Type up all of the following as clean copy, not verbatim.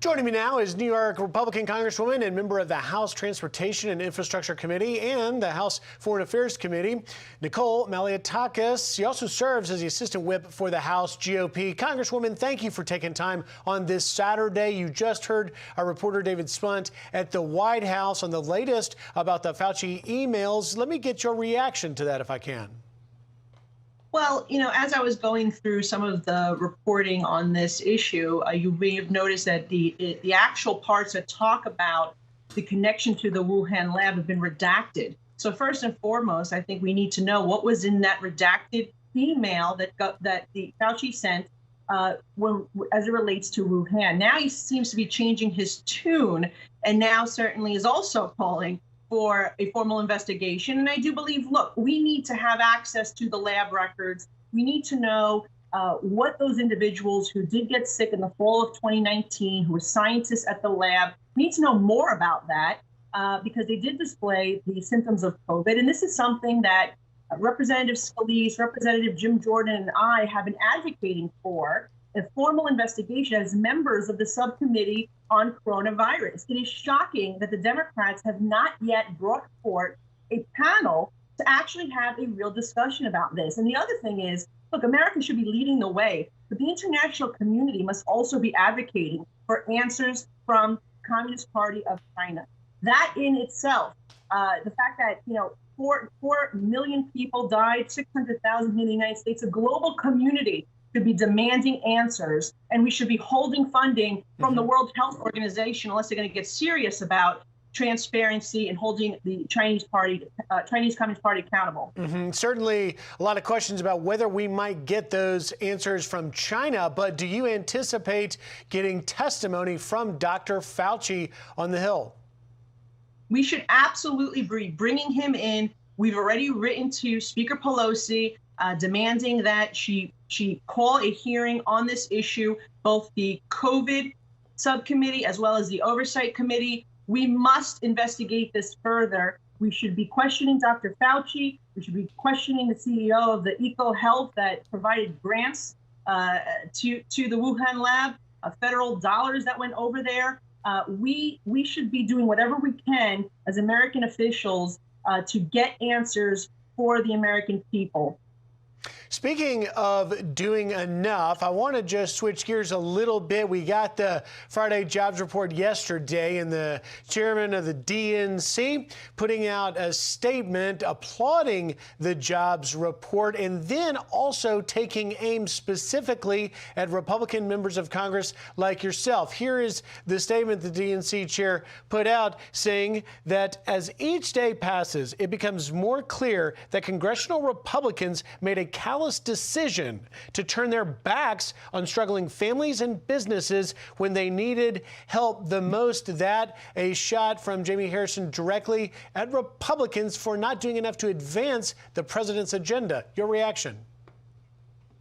Joining me now is New York Republican Congresswoman and member of the House Transportation and Infrastructure Committee and the House Foreign Affairs Committee, Nicole Malliotakis. She also serves as the Assistant Whip for the House GOP. Congresswoman, thank you for taking time on this Saturday. You just heard our reporter David Spunt at the White House on the latest about the Fauci emails. Let me get your reaction to that if I can. Well, as I was going through some of the reporting on this issue, you may have noticed that the actual parts that talk about the connection to the Wuhan lab have been redacted. So first and foremost, I think we need to know what was in that redacted email that the Fauci sent as it relates to Wuhan. Now he seems to be changing his tune, and now certainly is also calling for a formal investigation. And I do believe, look, we need to have access to the lab records. We need to know what those individuals who did get sick in the fall of 2019, who were scientists at the lab, we need to know more about that because they did display the symptoms of COVID. And this is something that Representative Scalise, Representative Jim Jordan, and I have been advocating for, a formal investigation as members of the subcommittee on coronavirus. It is shocking that the Democrats have not yet brought forth a panel to actually have a real discussion about this. And the other thing is, look, America should be leading the way, but the international community must also be advocating for answers from the Communist Party of China. That in itself, the fact that, 4 million people died, 600,000 in the United States, a global community should be demanding answers, and we should be holding funding from the World Health Organization unless they're going to get serious about transparency and holding the Chinese Communist Party accountable. Certainly a lot of questions about whether we might get those answers from China, but do you anticipate getting testimony from Dr. Fauci on the Hill? We should absolutely be bringing him in. We've already written to Speaker Pelosi demanding that she call a hearing on this issue, both the COVID subcommittee as well as the oversight committee. We must investigate this further. We should be questioning Dr. Fauci. We should be questioning the CEO of the EcoHealth that provided grants to the Wuhan lab, federal dollars that went over there. We should be doing whatever we can as American officials to get answers for the American people. Speaking of doing enough, I want to just switch gears a little bit. We got the Friday jobs report yesterday, and the chairman of the DNC putting out a statement applauding the jobs report and then also taking aim specifically at Republican members of Congress like yourself. Here is the statement the DNC chair put out, saying that as each day passes, it becomes more clear that congressional Republicans made a callous decision to turn their backs on struggling families and businesses when they needed help the most. That a shot from Jamie Harrison directly at Republicans for not doing enough to advance the president's agenda. Your reaction?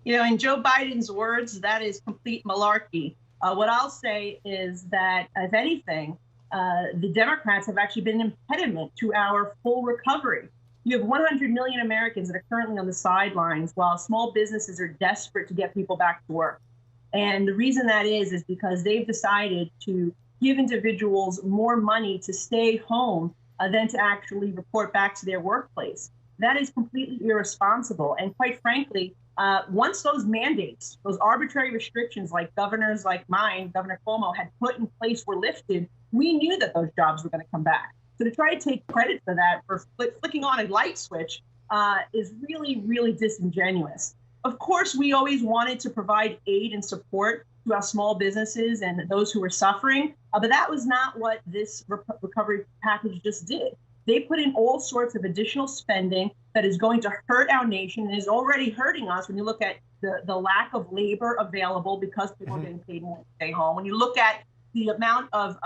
In Joe Biden's words, that is complete malarkey. What I'll say is that, if anything, the Democrats have actually been an impediment to our full recovery. You have 100 million Americans that are currently on the sidelines while small businesses are desperate to get people back to work. And the reason that is because they've decided to give individuals more money to stay home than to actually report back to their workplace. That is completely irresponsible. And quite frankly, once those mandates, those arbitrary restrictions like governors like mine, Governor Cuomo, had put in place were lifted, we knew that those jobs were going to come back. So to try to take credit for that, for flicking on a light switch, is really, really disingenuous. Of course, we always wanted to provide aid and support to our small businesses and those who were suffering, but that was not what this recovery package just did. They put in all sorts of additional spending that is going to hurt our nation and is already hurting us when you look at the lack of labor available because people are getting paid more to stay home. When you look at the amount of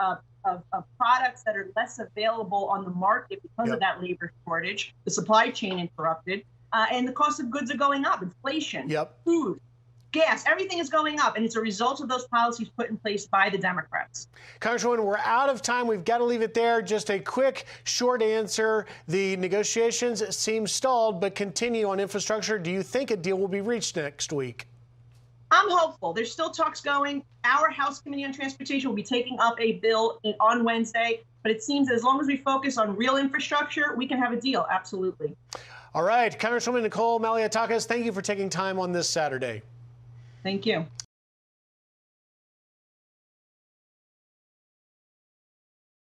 products that are less available on the market because of that labor shortage, the supply chain interrupted, and the cost of goods are going up, inflation, food, gas, everything is going up, and it's a result of those policies put in place by the Democrats. Congresswoman, we're out of time. We've got to leave it there. Just a quick, short answer. The negotiations seem stalled, but continue on infrastructure. Do you think a deal will be reached next week? I'm hopeful. There's still talks going. Our House Committee on Transportation will be taking up a bill on Wednesday, but it seems as long as we focus on real infrastructure, we can have a deal. Absolutely. All right, Congresswoman Nicole Malliotakis, thank you for taking time on this Saturday. Thank you.